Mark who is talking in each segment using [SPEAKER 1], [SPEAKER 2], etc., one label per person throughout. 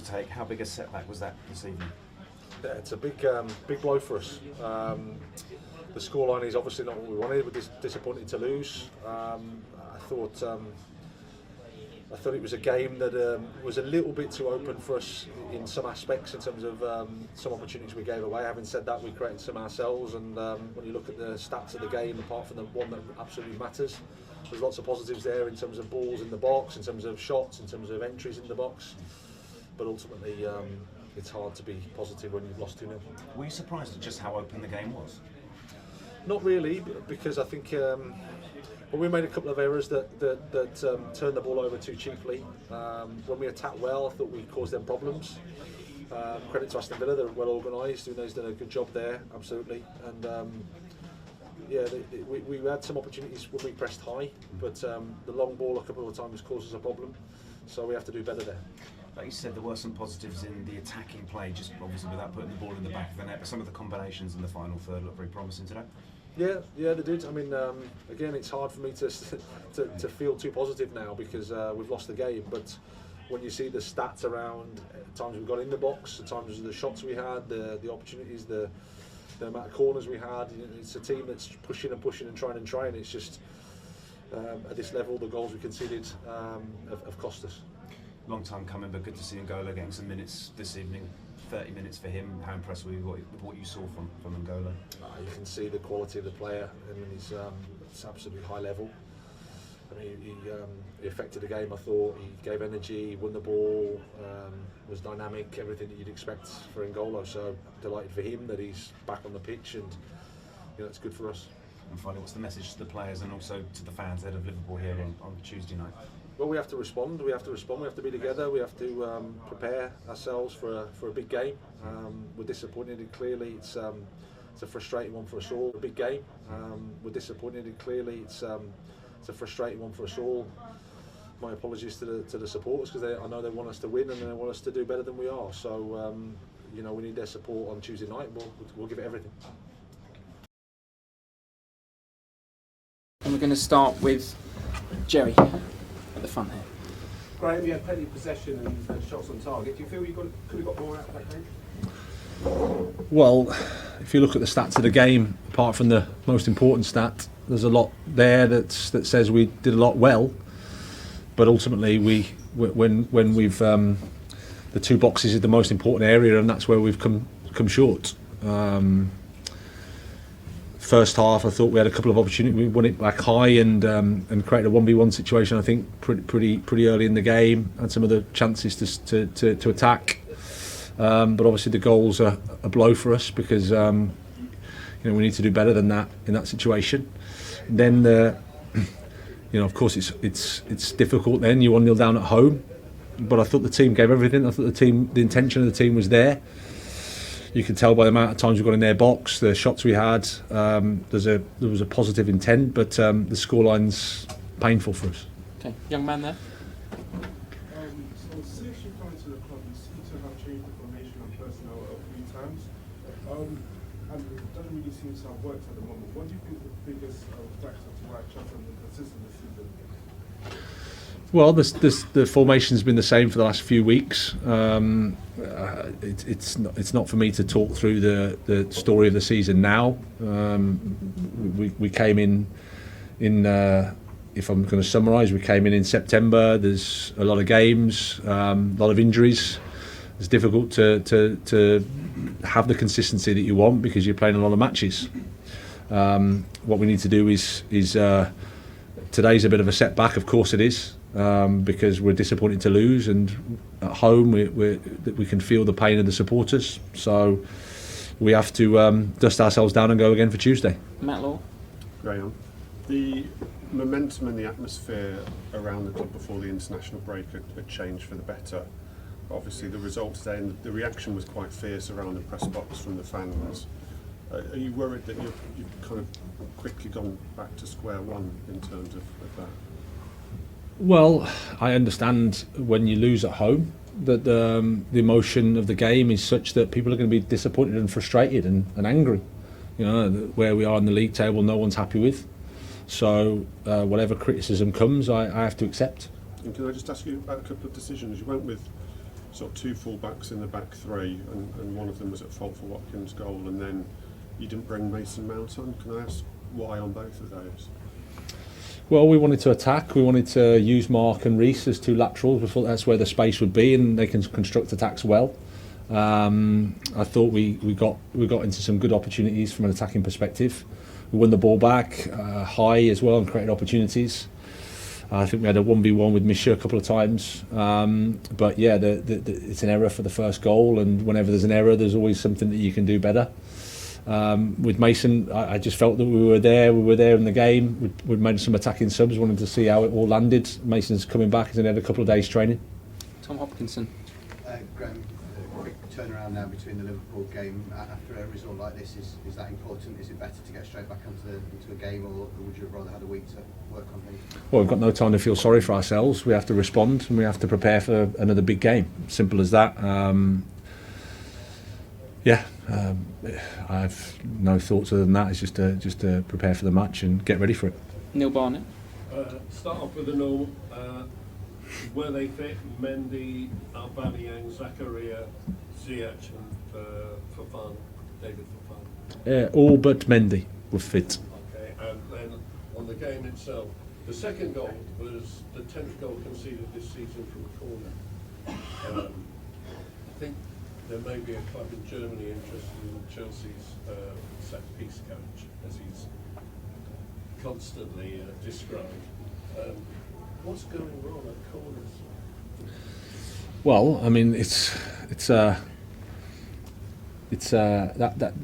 [SPEAKER 1] take. How big a setback was that this evening?
[SPEAKER 2] Yeah, it's a big blow for us. The scoreline is obviously not what we wanted. We're disappointed to lose. I thought it was a game that was a little bit too open for us in some aspects in terms of some opportunities we gave away. Having said that, we created some ourselves, and when you look at the stats of the game, apart from the one that absolutely matters, there's lots of positives there in terms of balls in the box, in terms of shots, in terms of entries in the box. But ultimately, it's hard to be positive when you've lost 2-0.
[SPEAKER 1] Were you surprised at just how open the game was?
[SPEAKER 2] Not really, because I think we made a couple of errors that turned the ball over too cheaply. When we attacked well, I thought we caused them problems. Credit to Aston Villa, they're well organised. Younes done a good job there, absolutely. And we had some opportunities when we pressed high, but the long ball a couple of times caused us a problem. So we have to do better there.
[SPEAKER 1] Like you said, there were some positives in the attacking play, just obviously without putting the ball in the back of the net, but some of the combinations in the final third looked very promising today.
[SPEAKER 2] Yeah, they did. I mean, again, it's hard for me to feel too positive now because we've lost the game. But when you see the stats around times we got in the box, the times the shots we had, the opportunities, the amount of corners we had, it's a team that's pushing and pushing and trying. It's just at this level, the goals we conceded have cost us.
[SPEAKER 1] Long time coming, but good to see Angola getting some minutes this evening. 30 minutes for him. How impressed were you with what you saw from Angola?
[SPEAKER 2] You can see the quality of the player. I mean, it's absolutely high level. I mean, he affected the game. I thought he gave energy, won the ball, was dynamic, everything that you'd expect for Angola. So delighted for him that he's back on the pitch, and it's good for us.
[SPEAKER 1] And finally, what's the message to the players and also to the fans ahead of Liverpool here on Tuesday night?
[SPEAKER 2] Well, we have to respond. We have to be together. We have to prepare ourselves for a big game. We're disappointed, and clearly it's a frustrating one for us all. A big game. We're disappointed, and clearly it's a frustrating one for us all. My apologies to the supporters, because I know they want us to win and they want us to do better than we are. So we need their support on Tuesday night. We'll give it everything.
[SPEAKER 3] And we're going to start with Jerry at the front here.
[SPEAKER 4] Graham, you had plenty of possession and shots on target. Do you feel you could have got more out of that game?
[SPEAKER 2] Well, if you look at the stats of the game, apart from the most important stat, there's a lot there that says we did a lot well. But ultimately, when we've the two boxes is the most important area, and that's where we've come short. First half, I thought we had a couple of opportunities. We won it back high and created a 1v1 situation. I think pretty early in the game, had some of the chances to attack. But obviously the goals are a blow for us because we need to do better than that in that situation. Then of course it's difficult. Then you're 1-0 down at home, but I thought the team gave everything. I thought the intention of the team was there. You can tell by the amount of times we got in their box, the shots we had. There was a positive intent, but the scoreline's painful for us.
[SPEAKER 3] Okay, young man there.
[SPEAKER 5] So since you come into the club, you seem to have changed the formation and personnel a few times, and it doesn't really seem to have worked at the moment. What do you think is the biggest factor to why Chelsea have been consistent this season?
[SPEAKER 2] Well, the formation's been the same for the last few weeks. It's not for me to talk through the story of the season now. We came in if I'm going to summarise, we came in September. There's a lot of games, a lot of injuries. It's difficult to have the consistency that you want because you're playing a lot of matches. What we need to do is today's a bit of a setback. Of course it is. Because we're disappointed to lose, and at home we can feel the pain of the supporters. So we have to dust ourselves down and go again for Tuesday.
[SPEAKER 3] Matt Law.
[SPEAKER 5] Graham, the momentum and the atmosphere around the club before the international break had changed for the better. Obviously the result today and the reaction was quite fierce around the press box from the fans. Are you worried that you've kind of quickly gone back to square one in terms of that?
[SPEAKER 2] Well, I understand when you lose at home that the emotion of the game is such that people are going to be disappointed and frustrated and angry. Where we are in the league table, no one's happy with. So whatever criticism comes, I have to accept.
[SPEAKER 5] And can I just ask you about a couple of decisions? You went with sort of two full-backs in the back three, and one of them was at fault for Watkins' goal, and then you didn't bring Mason Mount on. Can I ask why on both of those?
[SPEAKER 2] Well, we wanted to attack. We wanted to use Mark and Reece as two laterals. We thought that's where the space would be, and they can construct attacks well. I thought we got into some good opportunities from an attacking perspective. We won the ball back high as well and created opportunities. I think we had a 1v1 with Misha a couple of times. But yeah, it's an error for the first goal, and whenever there's an error, there's always something that you can do better. With Mason, I just felt that we were there in the game. We'd made some attacking subs, wanted to see how it all landed. Mason's coming back, he's only had a couple of days training.
[SPEAKER 3] Tom Hopkinson.
[SPEAKER 6] Graham, a quick turnaround now between the Liverpool game. After a result like this, is that important? Is it better to get straight back into a game, or would you have rather had a week to work on things?
[SPEAKER 2] Well, we've got no time to feel sorry for ourselves. We have to respond, and we have to prepare for another big game. Simple as that. I have no thoughts other than that. It's just to prepare for the match and get ready for it. Neil Barnett.
[SPEAKER 7] Start off with the normal. Were they fit? Mendy, Aubameyang, Zakaria, Ziyech, and Fofana, David Fofana.
[SPEAKER 2] All but Mendy were fit.
[SPEAKER 7] Okay, and then on the game itself, the second goal was the 10th goal conceded this season from a corner. I think there may be a club in Germany interested in Chelsea's set-piece coach, as he's constantly described. What's going wrong at corners?
[SPEAKER 2] Well, I mean, it's the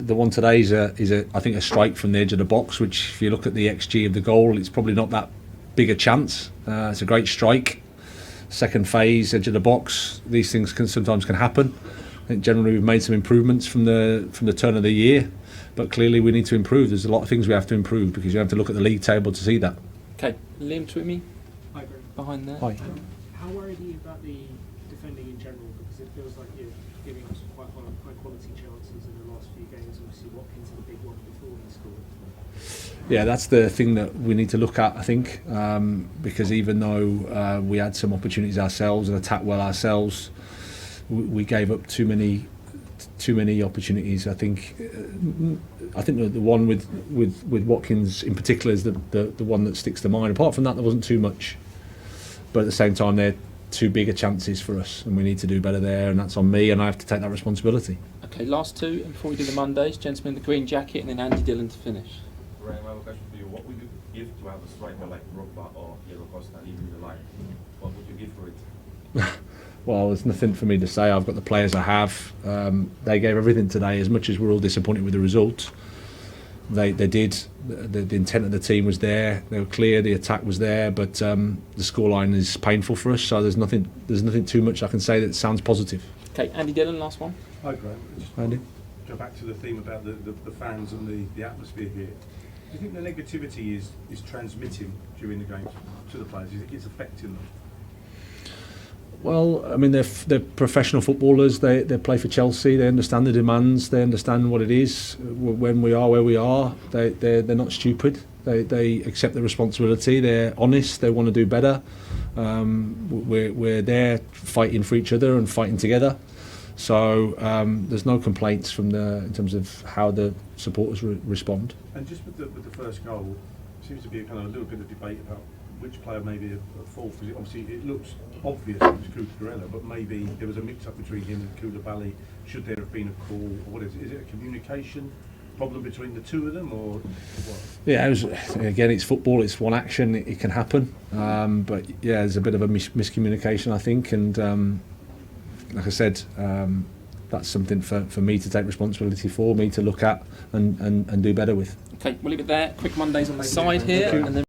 [SPEAKER 2] one today is I think a strike from the edge of the box, which if you look at the XG of the goal, it's probably not that big a chance. It's a great strike. Second phase, edge of the box. These things sometimes can happen. I think generally we've made some improvements from the turn of the year, but clearly we need to improve. There's a lot of things we have to improve because you have to look at the league table to see that.
[SPEAKER 3] Okay, Liam Twitmy.
[SPEAKER 8] Hi, Greg.
[SPEAKER 3] Behind there.
[SPEAKER 2] Hi.
[SPEAKER 8] How worried are you about the defending in general? Because it feels like you're giving us quite high quality chances in the last few games. Obviously, Watkins had a big one before he scored.
[SPEAKER 2] Yeah, that's the thing that we need to look at, I think, because even though we had some opportunities ourselves and attacked well ourselves, we gave up too many opportunities. I think the one with Watkins in particular is the one that sticks to mind. Apart from that, there wasn't too much, but at the same time, they're too bigger chances for us, and we need to do better there. And that's on me, and I have to take that responsibility.
[SPEAKER 3] Okay, last two, and before we do the Mondays, gentlemen, the green jacket, and then Andy Dillon to finish.
[SPEAKER 9] Right, I have a question for you. What would you give to have a striker like Drogba or Diego Costa leaving the line? What would you give for it?
[SPEAKER 2] Well, there's nothing for me to say. I've got the players I have. They gave everything today. As much as we're all disappointed with the result, they did. The intent of the team was there. They were clear. The attack was there. But the scoreline is painful for us. So there's nothing too much I can say that sounds positive.
[SPEAKER 3] Okay, Andy Dillon, last one.
[SPEAKER 4] Hi, Graham. Just
[SPEAKER 2] Andy?
[SPEAKER 4] go back to the theme about the fans and the atmosphere here. Do you think the negativity is transmitting during the games to the players? Do you think it's affecting them?
[SPEAKER 2] Well, I mean, they're professional footballers. They play for Chelsea. They understand the demands. They understand what it is when we are where we are. They're not stupid. They accept the responsibility. They're honest. They want to do better. We're there fighting for each other and fighting together. So there's no complaints in terms of how the supporters respond.
[SPEAKER 4] And just with the first goal, seems to be a little bit of debate about which player may be at fault. Because obviously it looks obvious it was Cucurella, but maybe there was a mix-up between him and Koulibaly. Should there have been a call? Or what is it? Is it a communication problem between the two of them, or what?
[SPEAKER 2] Yeah, again, it's football. It's one action. It can happen. But yeah, there's a bit of a miscommunication, I think. And like I said, that's something for me to take responsibility for, me to look at and do better with.
[SPEAKER 3] Okay, we'll leave it there. Quick Mondays on the side here, and then